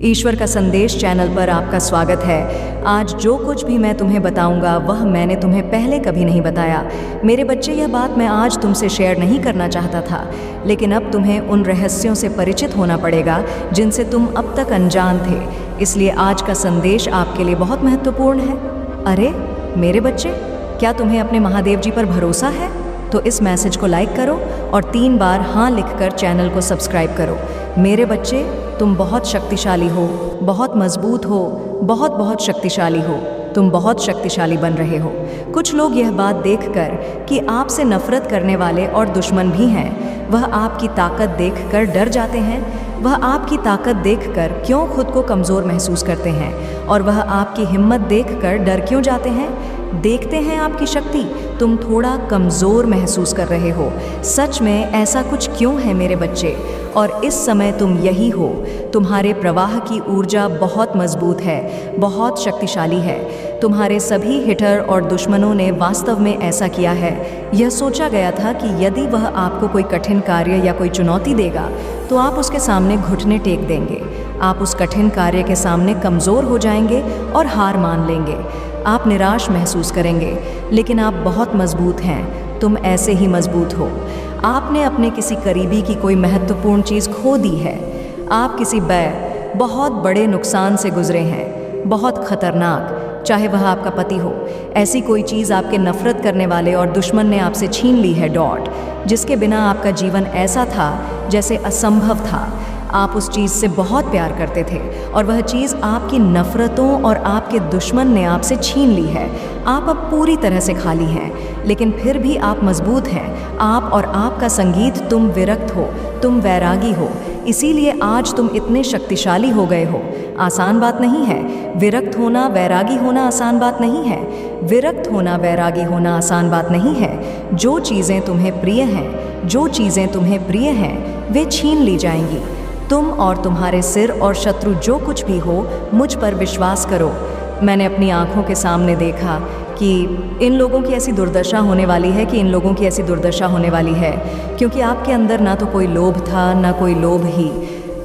ईश्वर का संदेश चैनल पर आपका स्वागत है। आज जो कुछ भी मैं तुम्हें बताऊंगा वह मैंने तुम्हें पहले कभी नहीं बताया। मेरे बच्चे, यह बात मैं आज तुमसे शेयर नहीं करना चाहता था, लेकिन अब तुम्हें उन रहस्यों से परिचित होना पड़ेगा जिनसे तुम अब तक अनजान थे। इसलिए आज का संदेश आपके लिए बहुत महत्वपूर्ण है। अरे मेरे बच्चे, क्या तुम्हें अपने महादेव जी पर भरोसा है? तो इस मैसेज को लाइक करो और 3 बार हाँ लिखकर चैनल को सब्सक्राइब करो। मेरे बच्चे, तुम बहुत शक्तिशाली हो, बहुत मजबूत हो, बहुत बहुत शक्तिशाली हो। तुम बहुत शक्तिशाली बन रहे हो। कुछ लोग यह बात देखकर कि आपसे नफरत करने वाले और दुश्मन भी हैं, वह आपकी ताकत देखकर डर जाते हैं। वह आपकी ताकत देखकर क्यों खुद को कमज़ोर महसूस करते हैं, और वह आपकी हिम्मत देखकर डर क्यों जाते हैं? देखते हैं आपकी शक्ति, तुम थोड़ा कमज़ोर महसूस कर रहे हो। सच में ऐसा कुछ क्यों है मेरे बच्चे? और इस समय तुम यही हो। तुम्हारे प्रवाह की ऊर्जा बहुत मजबूत है, बहुत शक्तिशाली है। तुम्हारे सभी हिटर और दुश्मनों ने वास्तव में ऐसा किया है। यह सोचा गया था कि यदि वह आपको कोई कठिन कार्य या कोई चुनौती देगा तो आप उसके सामने घुटने टेक देंगे। आप उस कठिन कार्य के सामने कमज़ोर हो जाएंगे और हार मान लेंगे। आप निराश महसूस करेंगे, लेकिन आप बहुत मजबूत हैं। तुम ऐसे ही मजबूत हो। आपने अपने किसी करीबी की कोई महत्वपूर्ण चीज़ खो दी है। आप किसी बहुत बड़े नुकसान से गुजरे हैं, बहुत खतरनाक, चाहे वह आपका पति हो। ऐसी कोई चीज़ आपके नफरत करने वाले और दुश्मन ने आपसे छीन ली है, जिसके बिना आपका जीवन ऐसा था जैसे असंभव था। आप उस चीज़ से बहुत प्यार करते थे और वह चीज़ आपकी नफ़रतों और आपके दुश्मन ने आपसे छीन ली है। आप अब पूरी तरह से खाली हैं, लेकिन फिर भी आप मजबूत हैं। आप और आपका संगीत, तुम विरक्त हो, तुम वैरागी हो। इसीलिए आज तुम इतने शक्तिशाली हो गए हो। आसान बात नहीं है। विरक्त होना, वैरागी होना आसान बात नहीं है। विरक्त होना, वैरागी होना आसान बात नहीं है। जो चीज़ें तुम्हें प्रिय हैं, जो चीज़ें तुम्हें प्रिय हैं, वे छीन ली जाएंगी। तुम और तुम्हारे सिर और शत्रु जो कुछ भी हो, मुझ पर विश्वास करो। मैंने अपनी आंखों के सामने देखा कि इन लोगों की ऐसी दुर्दशा होने वाली है, क्योंकि आपके अंदर ना तो कोई लोभ था, ना कोई लोभ ही।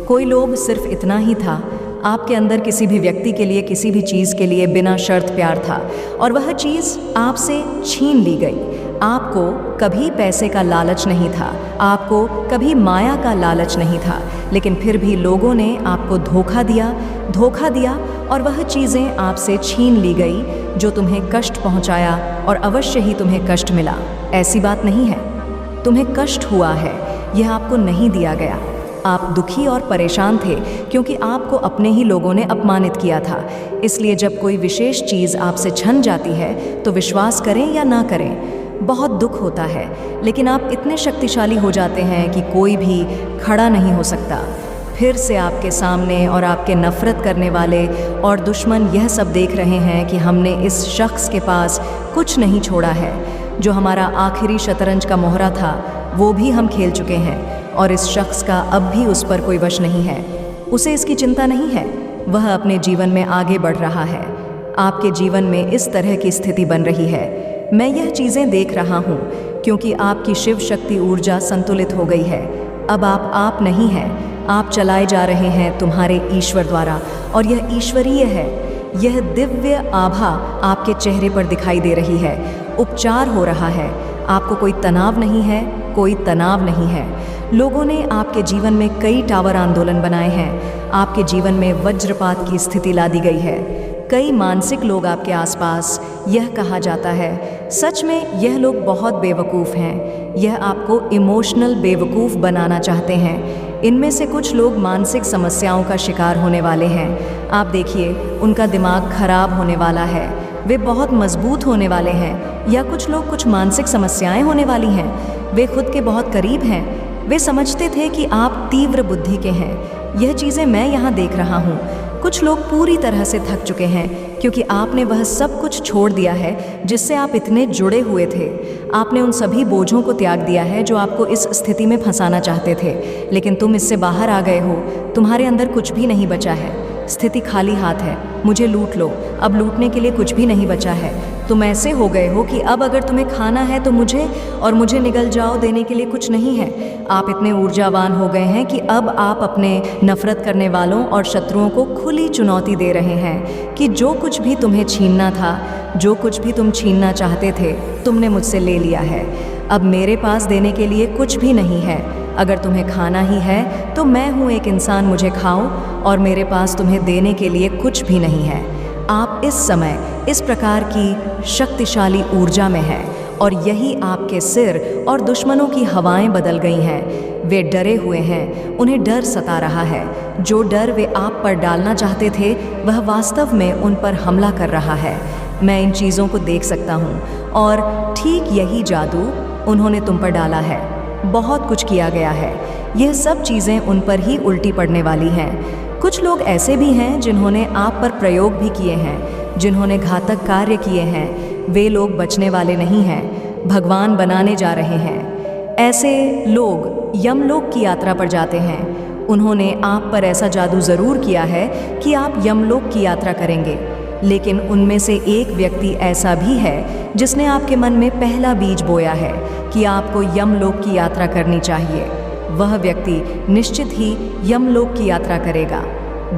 कोई लोभ सिर्फ इतना ही था, आपके अंदर किसी भी व्यक्ति के लिए, किसी भी चीज़ के लिए बिना शर्त प्यार था, और वह चीज़ आपसे छीन ली गई। आपको कभी पैसे का लालच नहीं था, आपको कभी माया का लालच नहीं था, लेकिन फिर भी लोगों ने आपको धोखा दिया और वह चीज़ें आपसे छीन ली गई जो तुम्हें कष्ट पहुंचाया, और अवश्य ही तुम्हें कष्ट मिला। ऐसी बात नहीं है, तुम्हें कष्ट हुआ है, यह आपको नहीं दिया गया। आप दुखी और परेशान थे क्योंकि आपको अपने ही लोगों ने अपमानित किया था। इसलिए जब कोई विशेष चीज़ आपसे छन जाती है तो विश्वास करें या ना करें, बहुत दुख होता है, लेकिन आप इतने शक्तिशाली हो जाते हैं कि कोई भी खड़ा नहीं हो सकता। फिर से आपके सामने और आपके नफ़रत करने वाले और दुश्मन यह सब देख रहे हैं कि हमने इस शख्स के पास कुछ नहीं छोड़ा है। जो हमारा आखिरी शतरंज का मोहरा था वो भी हम खेल चुके हैं, और इस शख्स का अब भी उस पर कोई वश नहीं है। उसे इसकी चिंता नहीं है, वह अपने जीवन में आगे बढ़ रहा है। आपके जीवन में इस तरह की स्थिति बन रही है। मैं यह चीज़ें देख रहा हूँ क्योंकि आपकी शिव शक्ति ऊर्जा संतुलित हो गई है। अब आप नहीं हैं, आप चलाए जा रहे हैं तुम्हारे ईश्वर द्वारा, और यह ईश्वरीय है। यह दिव्य आभा आपके चेहरे पर दिखाई दे रही है। उपचार हो रहा है। आपको कोई तनाव नहीं है, कोई तनाव नहीं है। लोगों ने आपके जीवन में कई टावर आंदोलन बनाए हैं। आपके जीवन में वज्रपात की स्थिति ला दी गई है। कई मानसिक लोग आपके आसपास, यह कहा जाता है। सच में यह लोग बहुत बेवकूफ़ हैं। यह आपको इमोशनल बेवकूफ़ बनाना चाहते हैं। इनमें से कुछ लोग मानसिक समस्याओं का शिकार होने वाले हैं। आप देखिए, उनका दिमाग खराब होने वाला है, वे बहुत मजबूत होने वाले हैं। या कुछ लोग, कुछ मानसिक समस्याएं होने वाली हैं, वे खुद के बहुत करीब हैं। वे समझते थे कि आप तीव्र बुद्धि के हैं। यह चीज़ें मैं यहाँ देख रहा हूँ। कुछ लोग पूरी तरह से थक चुके हैं क्योंकि आपने वह सब कुछ छोड़ दिया है जिससे आप इतने जुड़े हुए थे। आपने उन सभी बोझों को त्याग दिया है जो आपको इस स्थिति में फंसाना चाहते थे, लेकिन तुम इससे बाहर आ गए हो। तुम्हारे अंदर कुछ भी नहीं बचा है। स्थिति खाली हाथ है, मुझे लूट लो, अब लूटने के लिए कुछ भी नहीं बचा है। तुम ऐसे हो गए हो कि अब अगर तुम्हें खाना है तो मुझे, और मुझे निगल जाओ देने के लिए कुछ नहीं है। आप इतने ऊर्जावान हो गए हैं कि अब आप अपने नफरत करने वालों और शत्रुओं को खुली चुनौती दे रहे हैं कि जो कुछ भी तुम्हें छीनना था, जो कुछ भी तुम छीनना चाहते थे, तुमने मुझसे ले लिया है। अब मेरे पास देने के लिए कुछ भी नहीं है। अगर तुम्हें खाना ही है तो मैं हूँ एक इंसान, मुझे खाओ, और मेरे पास तुम्हें देने के लिए कुछ भी नहीं है। आप इस समय इस प्रकार की शक्तिशाली ऊर्जा में हैं और यही आपके सिर और दुश्मनों की हवाएं बदल गई हैं। वे डरे हुए हैं, उन्हें डर सता रहा है। जो डर वे आप पर डालना चाहते थे वह वास्तव में उन पर हमला कर रहा है। मैं इन चीज़ों को देख सकता हूँ और ठीक यही जादू उन्होंने तुम पर डाला है। बहुत कुछ किया गया है। यह सब चीज़ें उन पर ही उल्टी पड़ने वाली हैं। कुछ लोग ऐसे भी हैं जिन्होंने आप पर प्रयोग भी किए हैं, जिन्होंने घातक कार्य किए हैं। वे लोग बचने वाले नहीं हैं, भगवान बनाने जा रहे हैं। ऐसे लोग यमलोक की यात्रा पर जाते हैं। उन्होंने आप पर ऐसा जादू ज़रूर किया है कि आप यमलोक की यात्रा करेंगे। लेकिन उनमें से एक व्यक्ति ऐसा भी है जिसने आपके मन में पहला बीज बोया है कि आपको यमलोक की यात्रा करनी चाहिए। वह व्यक्ति निश्चित ही यमलोक की यात्रा करेगा।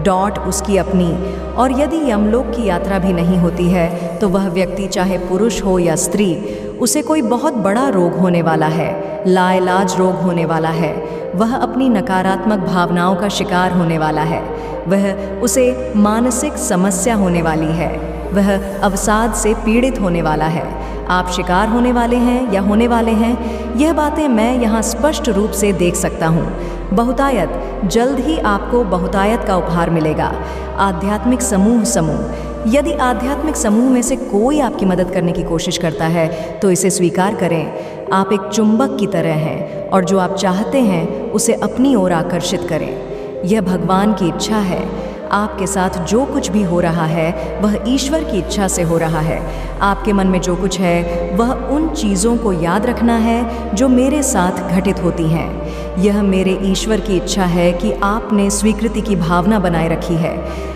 डॉट उसकी अपनी। और यदि यमलोक की यात्रा भी नहीं होती है तो वह व्यक्ति, चाहे पुरुष हो या स्त्री, उसे कोई बहुत बड़ा रोग होने वाला है, लाइलाज रोग होने वाला है। वह अपनी नकारात्मक भावनाओं का शिकार होने वाला है। उसे मानसिक समस्या होने वाली है। वह अवसाद से पीड़ित होने वाला है। आप शिकार होने वाले हैं या होने वाले हैं, यह बातें मैं यहाँ स्पष्ट रूप से देख सकता हूँ। बहुतायत, जल्द ही आपको बहुतायत का उपहार मिलेगा। आध्यात्मिक समूह। यदि आध्यात्मिक समूह में से कोई आपकी मदद करने की कोशिश करता है तो इसे स्वीकार करें। आप एक चुंबक की तरह हैं और जो आप चाहते हैं उसे अपनी ओर आकर्षित करें। यह भगवान की इच्छा है। आपके साथ जो कुछ भी हो रहा है वह ईश्वर की इच्छा से हो रहा है। आपके मन में जो कुछ है वह उन चीज़ों को याद रखना है जो मेरे साथ घटित होती हैं। यह मेरे ईश्वर की इच्छा है कि आपने स्वीकृति की भावना बनाए रखी है।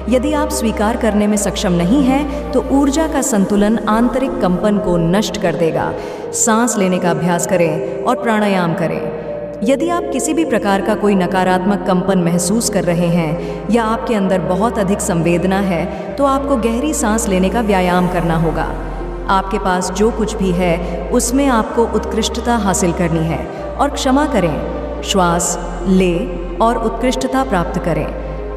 यदि आप स्वीकार करने में सक्षम नहीं हैं तो ऊर्जा का संतुलन आंतरिक कंपन को नष्ट कर देगा। सांस लेने का अभ्यास करें और प्राणायाम करें। यदि आप किसी भी प्रकार का कोई नकारात्मक कंपन महसूस कर रहे हैं या आपके अंदर बहुत अधिक संवेदना है तो आपको गहरी सांस लेने का व्यायाम करना होगा। आपके पास जो कुछ भी है उसमें आपको उत्कृष्टता हासिल करनी है और क्षमा करें। श्वास लें और उत्कृष्टता प्राप्त करें।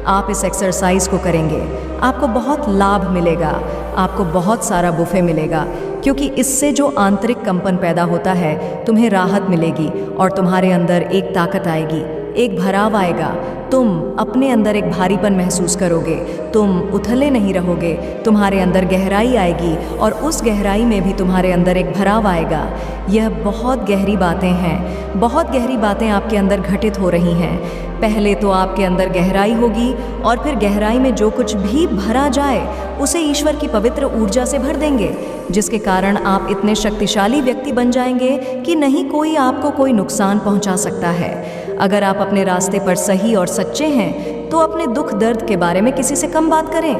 आप इस एक्सरसाइज को करेंगे, आपको बहुत लाभ मिलेगा, आपको बहुत सारा बुफे मिलेगा, क्योंकि इससे जो आंतरिक कंपन पैदा होता है तुम्हें राहत मिलेगी और तुम्हारे अंदर एक ताकत आएगी, एक भराव आएगा। तुम अपने अंदर एक भारीपन महसूस करोगे, तुम उथले नहीं रहोगे, तुम्हारे अंदर गहराई आएगी और उस गहराई में भी तुम्हारे अंदर एक भराव आएगा। यह बहुत गहरी बातें हैं, बहुत गहरी बातें आपके अंदर घटित हो रही हैं। पहले तो आपके अंदर गहराई होगी और फिर गहराई में जो कुछ भी भरा जाए उसे ईश्वर की पवित्र ऊर्जा से भर देंगे, जिसके कारण आप इतने शक्तिशाली व्यक्ति बन जाएंगे कि नहीं कोई आपको कोई नुकसान पहुंचा सकता है। अगर आप अपने रास्ते पर सही और सच्चे हैं तो अपने दुख दर्द के बारे में किसी से कम बात करें।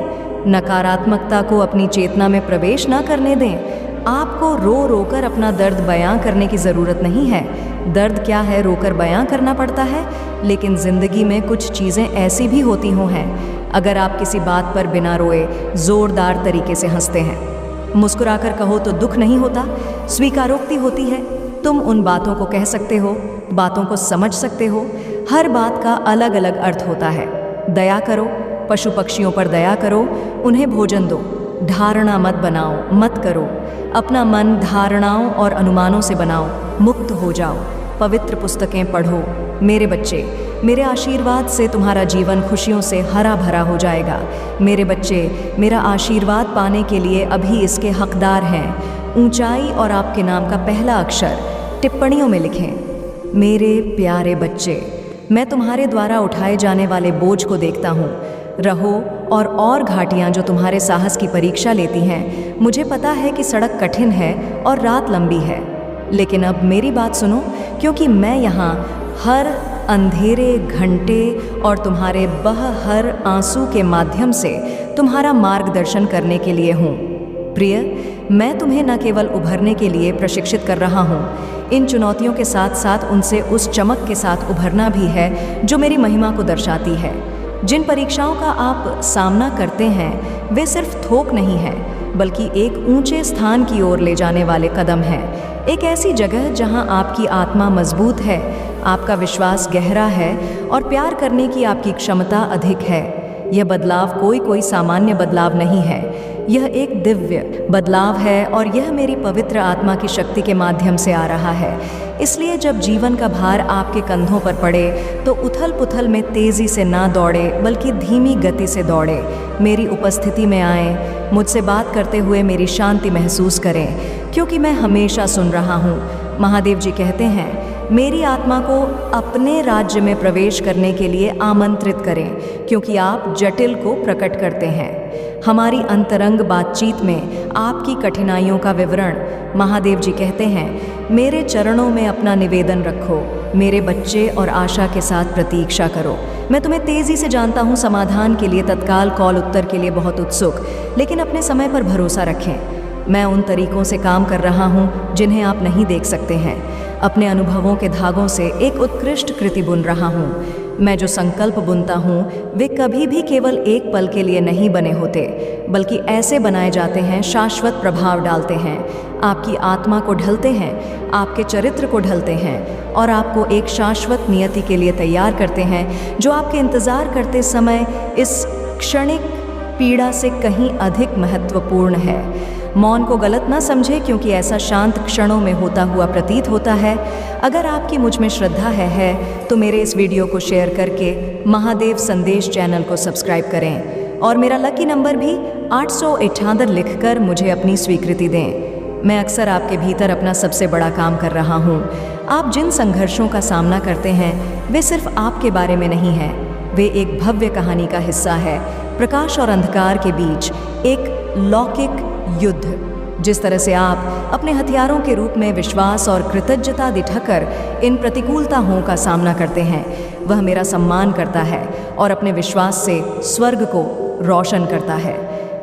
नकारात्मकता को अपनी चेतना में प्रवेश ना करने दें। आपको रो रो कर अपना दर्द बयां करने की ज़रूरत नहीं है। दर्द क्या है, रोकर बयां करना पड़ता है, लेकिन ज़िंदगी में कुछ चीज़ें ऐसी भी होती हैं। अगर आप किसी बात पर बिना रोए ज़ोरदार तरीके से हंसते हैं, मुस्कुराकर कहो तो दुख नहीं होता, स्वीकारोक्ति होती है। तुम उन बातों को कह सकते हो, बातों को समझ सकते हो। हर बात का अलग अलग अर्थ होता है। दया करो, पशु पक्षियों पर दया करो, उन्हें भोजन दो। धारणा मत बनाओ, मत करो। अपना मन धारणाओं और अनुमानों से बनाओ, मुक्त हो जाओ। पवित्र पुस्तकें पढ़ो। मेरे बच्चे, मेरे आशीर्वाद से तुम्हारा जीवन खुशियों से हरा भरा हो जाएगा। मेरे बच्चे, मेरा आशीर्वाद पाने के लिए अभी इसके हकदार हैं। ऊंचाई और आपके नाम का पहला अक्षर टिप्पणियों में लिखें। मेरे प्यारे बच्चे, मैं तुम्हारे द्वारा उठाए जाने वाले बोझ को देखता हूँ। रहो और घाटियाँ जो तुम्हारे साहस की परीक्षा लेती हैं। मुझे पता है कि सड़क कठिन है और रात लंबी है, लेकिन अब मेरी बात सुनो, क्योंकि मैं यहाँ हर अंधेरे घंटे और तुम्हारे बह हर आंसू के माध्यम से तुम्हारा मार्गदर्शन करने के लिए हूँ। प्रिय, मैं तुम्हें न केवल उभरने के लिए प्रशिक्षित कर रहा हूँ, इन चुनौतियों के साथ साथ उनसे उस चमक के साथ उभरना भी है जो मेरी महिमा को दर्शाती है। जिन परीक्षाओं का आप सामना करते हैं वे सिर्फ थोक नहीं है, बल्कि एक ऊंचे स्थान की ओर ले जाने वाले कदम हैं। एक ऐसी जगह जहां आपकी आत्मा मजबूत है, आपका विश्वास गहरा है और प्यार करने की आपकी क्षमता अधिक है। यह बदलाव कोई सामान्य बदलाव नहीं है, यह एक दिव्य बदलाव है और यह मेरी पवित्र आत्मा की शक्ति के माध्यम से आ रहा है। इसलिए जब जीवन का भार आपके कंधों पर पड़े तो उथल पुथल में तेज़ी से ना दौड़े, बल्कि धीमी गति से दौड़े। मेरी उपस्थिति में आएं, मुझसे बात करते हुए मेरी शांति महसूस करें, क्योंकि मैं हमेशा सुन रहा हूँ। महादेव जी कहते हैं, मेरी आत्मा को अपने राज्य में प्रवेश करने के लिए आमंत्रित करें, क्योंकि आप जटिल को प्रकट करते हैं। हमारी अंतरंग बातचीत में आपकी कठिनाइयों का विवरण महादेव जी कहते हैं, मेरे चरणों में अपना निवेदन रखो, मेरे बच्चे, और आशा के साथ प्रतीक्षा करो। मैं तुम्हें तेज़ी से जानता हूँ, समाधान के लिए तत्काल कॉल उत्तर के लिए बहुत उत्सुक, लेकिन अपने समय पर भरोसा रखें। मैं उन तरीकों से काम कर रहा हूँ जिन्हें आप नहीं देख सकते हैं। अपने अनुभवों के धागों से एक उत्कृष्ट कृति बुन रहा हूँ। मैं जो संकल्प बुनता हूँ वे कभी भी केवल एक पल के लिए नहीं बने होते, बल्कि ऐसे बनाए जाते हैं, शाश्वत प्रभाव डालते हैं, आपकी आत्मा को ढलते हैं, आपके चरित्र को ढलते हैं और आपको एक शाश्वत नियति के लिए तैयार करते हैं, जो आपके इंतज़ार करते समय इस क्षणिक पीड़ा से कहीं अधिक महत्वपूर्ण है। मौन को गलत ना समझे, क्योंकि ऐसा शांत क्षणों में होता हुआ प्रतीत होता है। अगर आपकी मुझ में श्रद्धा है तो मेरे इस वीडियो को शेयर करके महादेव संदेश चैनल को सब्सक्राइब करें और मेरा लकी नंबर भी 878 लिखकर मुझे अपनी स्वीकृति दें। मैं अक्सर आपके भीतर अपना सबसे बड़ा काम कर रहा हूँ। आप जिन संघर्षों का सामना करते हैं वे सिर्फ आपके बारे में नहीं हैं, वे एक भव्य कहानी का हिस्सा है। प्रकाश और अंधकार के बीच एक लौकिक युद्ध। जिस तरह से आप अपने हथियारों के रूप में विश्वास और कृतज्ञता दिखाकर इन प्रतिकूलताओं का सामना करते हैं, वह मेरा सम्मान करता है और अपने विश्वास से स्वर्ग को रोशन करता है।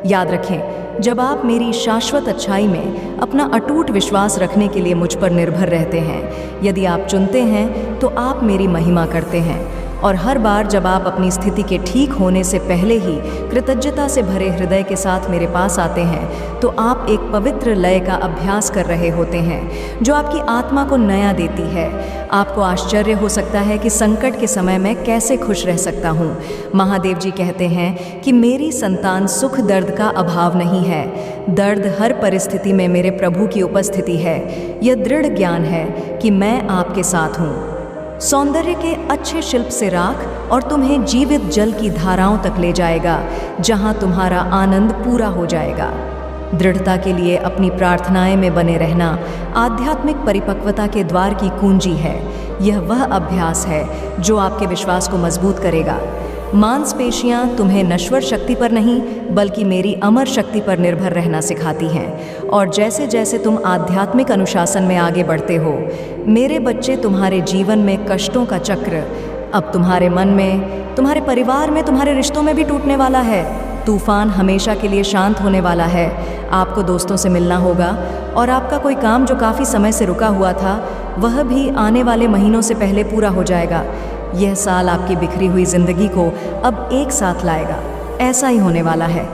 याद रखें, जब आप मेरी शाश्वत अच्छाई में अपना अटूट विश्वास रखने के लिए मुझ पर निर्भर रहते हैं, यदि आप चुनते हैं तो आप मेरी महिमा करते हैं। और हर बार जब आप अपनी स्थिति के ठीक होने से पहले ही कृतज्ञता से भरे हृदय के साथ मेरे पास आते हैं, तो आप एक पवित्र लय का अभ्यास कर रहे होते हैं, जो आपकी आत्मा को नया देती है। आपको आश्चर्य हो सकता है कि संकट के समय मैं कैसे खुश रह सकता हूँ। महादेव जी कहते हैं कि मेरी संतान सुख दर्द का अभाव नहीं है। दर्द हर परिस्थिति में मेरे प्रभु की उपस्थिति है। यह दृढ़ ज्ञान है कि मैं आपके साथ हूँ। सौंदर्य के अच्छे शिल्प से राख और तुम्हें जीवित जल की धाराओं तक ले जाएगा, जहां तुम्हारा आनंद पूरा हो जाएगा। दृढ़ता के लिए अपनी प्रार्थनाएं में बने रहना आध्यात्मिक परिपक्वता के द्वार की कुंजी है। यह वह अभ्यास है जो आपके विश्वास को मजबूत करेगा। मांसपेशियां तुम्हें नश्वर शक्ति पर नहीं, बल्कि मेरी अमर शक्ति पर निर्भर रहना सिखाती हैं। और जैसे जैसे तुम आध्यात्मिक अनुशासन में आगे बढ़ते हो, मेरे बच्चे, तुम्हारे जीवन में कष्टों का चक्र अब तुम्हारे मन में, तुम्हारे परिवार में, तुम्हारे रिश्तों में भी टूटने वाला है। तूफान हमेशा के लिए शांत होने वाला है। आपको दोस्तों से मिलना होगा और आपका कोई काम जो काफ़ी समय से रुका हुआ था, वह भी आने वाले महीनों से पहले पूरा हो जाएगा। यह साल आपकी बिखरी हुई जिंदगी को अब एक साथ लाएगा। ऐसा ही होने वाला है।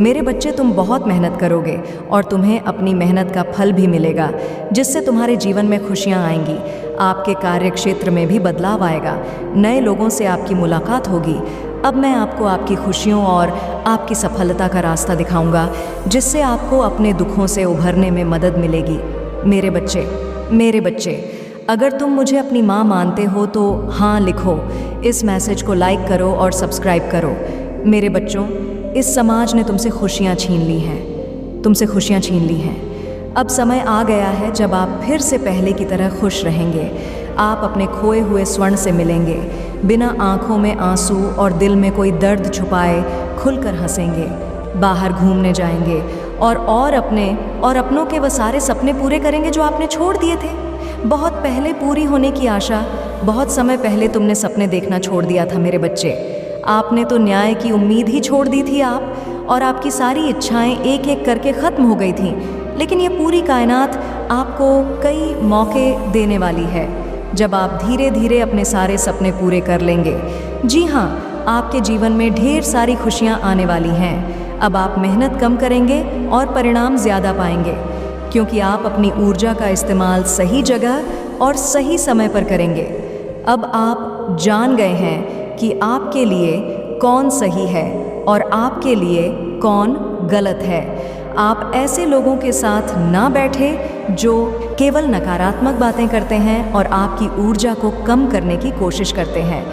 मेरे बच्चे, तुम बहुत मेहनत करोगे और तुम्हें अपनी मेहनत का फल भी मिलेगा, जिससे तुम्हारे जीवन में खुशियां आएंगी। आपके कार्य क्षेत्र में भी बदलाव आएगा। नए लोगों से आपकी मुलाकात होगी। अब मैं आपको आपकी खुशियों और आपकी सफलता का रास्ता दिखाऊंगा, जिससे आपको अपने दुखों से उभरने में मदद मिलेगी। मेरे बच्चे, अगर तुम मुझे अपनी माँ मानते हो तो हाँ लिखो। इस मैसेज को लाइक करो और सब्सक्राइब करो। मेरे बच्चों, इस समाज ने तुमसे खुशियाँ छीन ली हैं। अब समय आ गया है जब आप फिर से पहले की तरह खुश रहेंगे। आप अपने खोए हुए स्वर्ण से मिलेंगे, बिना आँखों में आंसू और दिल में कोई दर्द छुपाए खुलकर हंसेंगे। बाहर घूमने जाएंगे और अपनों के वो सारे सपने पूरे करेंगे जो आपने छोड़ दिए थे। बहुत पहले पूरी होने की आशा बहुत समय पहले तुमने सपने देखना छोड़ दिया था मेरे बच्चे। आपने तो न्याय की उम्मीद ही छोड़ दी थी और आपकी सारी इच्छाएं एक एक करके ख़त्म हो गई थीं। लेकिन ये पूरी कायनात आपको कई मौके देने वाली है, जब आप धीरे धीरे अपने सारे सपने पूरे कर लेंगे। जी हाँ, आपके जीवन में ढेर सारी खुशियाँ आने वाली हैं। अब आप मेहनत कम करेंगे और परिणाम ज़्यादा पाएंगे, क्योंकि आप अपनी ऊर्जा का इस्तेमाल सही जगह और सही समय पर करेंगे। अब आप जान गए हैं कि आपके लिए कौन सही है और आपके लिए कौन गलत है। आप ऐसे लोगों के साथ ना बैठे जो केवल नकारात्मक बातें करते हैं और आपकी ऊर्जा को कम करने की कोशिश करते हैं।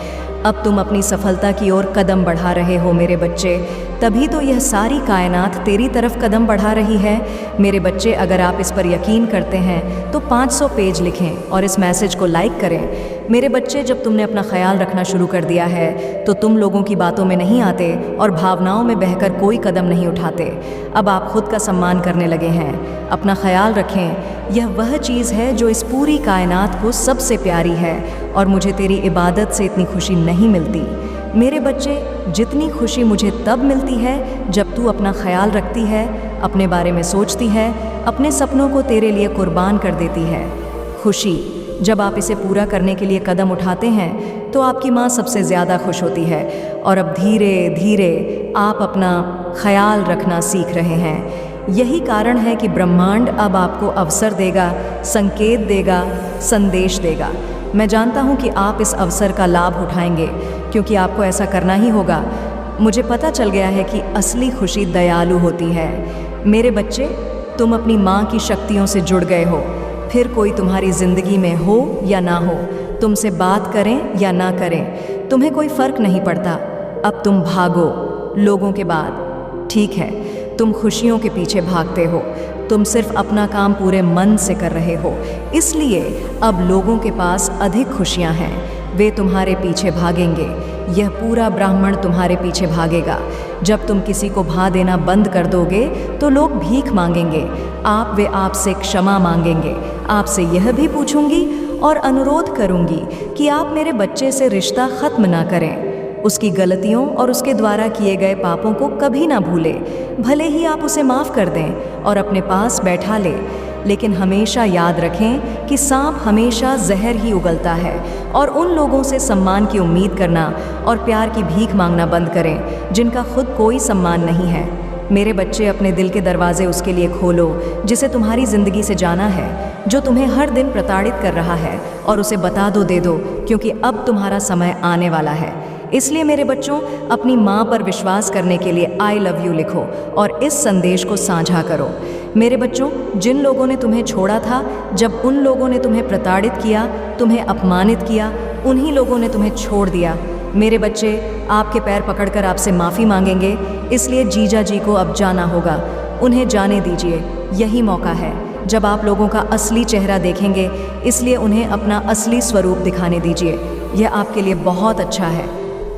अब तुम अपनी सफलता की ओर कदम बढ़ा रहे हो मेरे बच्चे, तभी तो यह सारी कायनात तेरी तरफ कदम बढ़ा रही है। मेरे बच्चे, अगर आप इस पर यकीन करते हैं तो 500 पेज लिखें और इस मैसेज को लाइक करें। मेरे बच्चे, जब तुमने अपना ख्याल रखना शुरू कर दिया है तो तुम लोगों की बातों में नहीं आते और भावनाओं में बहकर कोई कदम नहीं उठाते। अब आप खुद का सम्मान करने लगे हैं। अपना ख्याल रखें, यह वह चीज़ है जो इस पूरी कायनात को सबसे प्यारी है और मुझे तेरी इबादत से इतनी खुशी नहीं मिलती। मेरे बच्चे, जितनी खुशी मुझे तब मिलती है जब तू अपना ख्याल रखती है, अपने बारे में सोचती है, अपने सपनों को तेरे लिए कुर्बान कर देती है। खुशी, जब आप इसे पूरा करने के लिए कदम उठाते हैं तो आपकी माँ सबसे ज़्यादा खुश होती है। और अब धीरे धीरे आप अपना ख्याल रखना सीख रहे हैं। यही कारण है कि ब्रह्मांड अब आपको अवसर देगा, संकेत देगा, संदेश देगा। मैं जानता हूँ कि आप इस अवसर का लाभ उठाएंगे, क्योंकि आपको ऐसा करना ही होगा। मुझे पता चल गया है कि असली खुशी दयालु होती है। मेरे बच्चे, तुम अपनी माँ की शक्तियों से जुड़ गए हो। फिर कोई तुम्हारी ज़िंदगी में हो या ना हो, तुमसे बात करें या ना करें, तुम्हें कोई फ़र्क नहीं पड़ता। अब तुम भागो लोगों के बाद। ठीक है, तुम खुशियों के पीछे भागते हो, तुम सिर्फ अपना काम पूरे मन से कर रहे हो। इसलिए अब लोगों के पास अधिक खुशियां हैं, वे तुम्हारे पीछे भागेंगे। यह पूरा ब्राह्मण तुम्हारे पीछे भागेगा। जब तुम किसी को भा देना बंद कर दोगे तो लोग भीख मांगेंगे। वे आपसे क्षमा मांगेंगे। आपसे यह भी पूछूंगी और अनुरोध करूंगी कि आप मेरे बच्चे से रिश्ता ख़त्म ना करें। उसकी गलतियों और उसके द्वारा किए गए पापों को कभी ना भूलें। भले ही आप उसे माफ़ कर दें और अपने पास बैठा ले, लेकिन हमेशा याद रखें कि सांप हमेशा जहर ही उगलता है। और उन लोगों से सम्मान की उम्मीद करना और प्यार की भीख मांगना बंद करें जिनका खुद कोई सम्मान नहीं है। मेरे बच्चे, अपने दिल के दरवाजे उसके लिए खोलो जिसे तुम्हारी ज़िंदगी से जाना है, जो तुम्हें हर दिन प्रताड़ित कर रहा है, और उसे बता दे दो, क्योंकि अब तुम्हारा समय आने वाला है। इसलिए मेरे बच्चों, अपनी माँ पर विश्वास करने के लिए आई लव यू लिखो और इस संदेश को साझा करो। मेरे बच्चों, जिन लोगों ने तुम्हें छोड़ा था, जब उन लोगों ने तुम्हें प्रताड़ित किया, तुम्हें अपमानित किया, उन्हीं लोगों ने तुम्हें छोड़ दिया। मेरे बच्चे आपके पैर पकड़कर आपसे माफ़ी मांगेंगे, इसलिए जीजा जी को अब जाना होगा। उन्हें जाने दीजिए, यही मौका है जब आप लोगों का असली चेहरा देखेंगे, इसलिए उन्हें अपना असली स्वरूप दिखाने दीजिए। यह आपके लिए बहुत अच्छा है,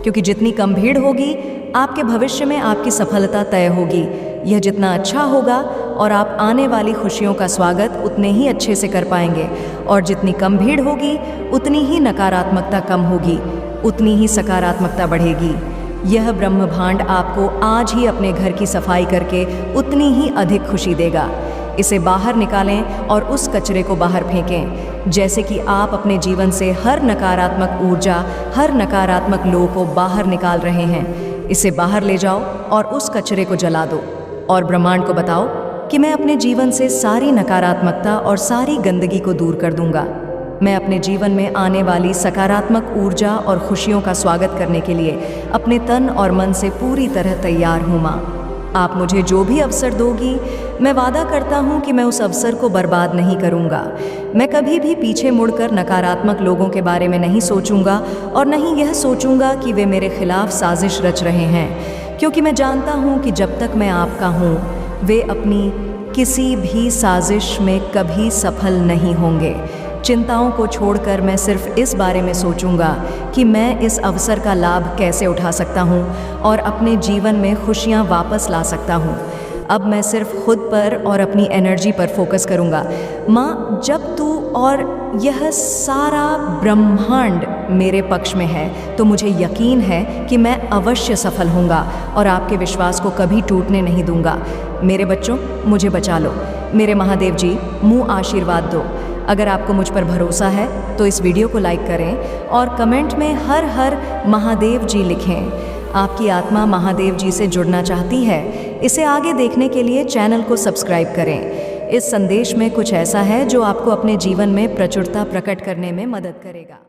क्योंकि जितनी कम भीड़ होगी, आपके भविष्य में आपकी सफलता तय होगी। यह जितना अच्छा होगा और आप आने वाली खुशियों का स्वागत उतने ही अच्छे से कर पाएंगे, और जितनी कम भीड़ होगी उतनी ही नकारात्मकता कम होगी, उतनी ही सकारात्मकता बढ़ेगी। यह ब्रह्मभांड आपको आज ही अपने घर की सफाई करके उतनी ही अधिक खुशी देगा। इसे बाहर निकालें और उस कचरे को बाहर फेंकें। जैसे कि आप अपने जीवन से हर नकारात्मक ऊर्जा, हर नकारात्मक लोगों को बाहर निकाल रहे हैं, इसे बाहर ले जाओ और उस कचरे को जला दो और ब्रह्मांड को बताओ कि मैं अपने जीवन से सारी नकारात्मकता और सारी गंदगी को दूर कर दूंगा। मैं अपने जीवन में आने वाली सकारात्मक ऊर्जा और खुशियों का स्वागत करने के लिए अपने तन और मन से पूरी तरह तैयार हूँ माँ। आप मुझे जो भी अवसर दोगी, मैं वादा करता हूँ कि मैं उस अवसर को बर्बाद नहीं करूँगा। मैं कभी भी पीछे मुड़कर नकारात्मक लोगों के बारे में नहीं सोचूंगा और नहीं यह सोचूंगा कि वे मेरे खिलाफ साजिश रच रहे हैं, क्योंकि मैं जानता हूँ कि जब तक मैं आपका हूँ, वे अपनी किसी भी साजिश में कभी सफल नहीं होंगे। चिंताओं को छोड़कर मैं सिर्फ इस बारे में सोचूंगा कि मैं इस अवसर का लाभ कैसे उठा सकता हूँ और अपने जीवन में खुशियाँ वापस ला सकता हूँ। अब मैं सिर्फ खुद पर और अपनी एनर्जी पर फोकस करूँगा। माँ, जब तू और यह सारा ब्रह्मांड मेरे पक्ष में है तो मुझे यकीन है कि मैं अवश्य सफल होऊंगा और आपके विश्वास को कभी टूटने नहीं दूंगा। मेरे बच्चों, मुझे बचा लो। मेरे महादेव जी, मुँह आशीर्वाद दो। अगर आपको मुझ पर भरोसा है तो इस वीडियो को लाइक करें और कमेंट में हर हर महादेव जी लिखें। आपकी आत्मा महादेव जी से जुड़ना चाहती है। इसे आगे देखने के लिए चैनल को सब्सक्राइब करें। इस संदेश में कुछ ऐसा है जो आपको अपने जीवन में प्रचुरता प्रकट करने में मदद करेगा।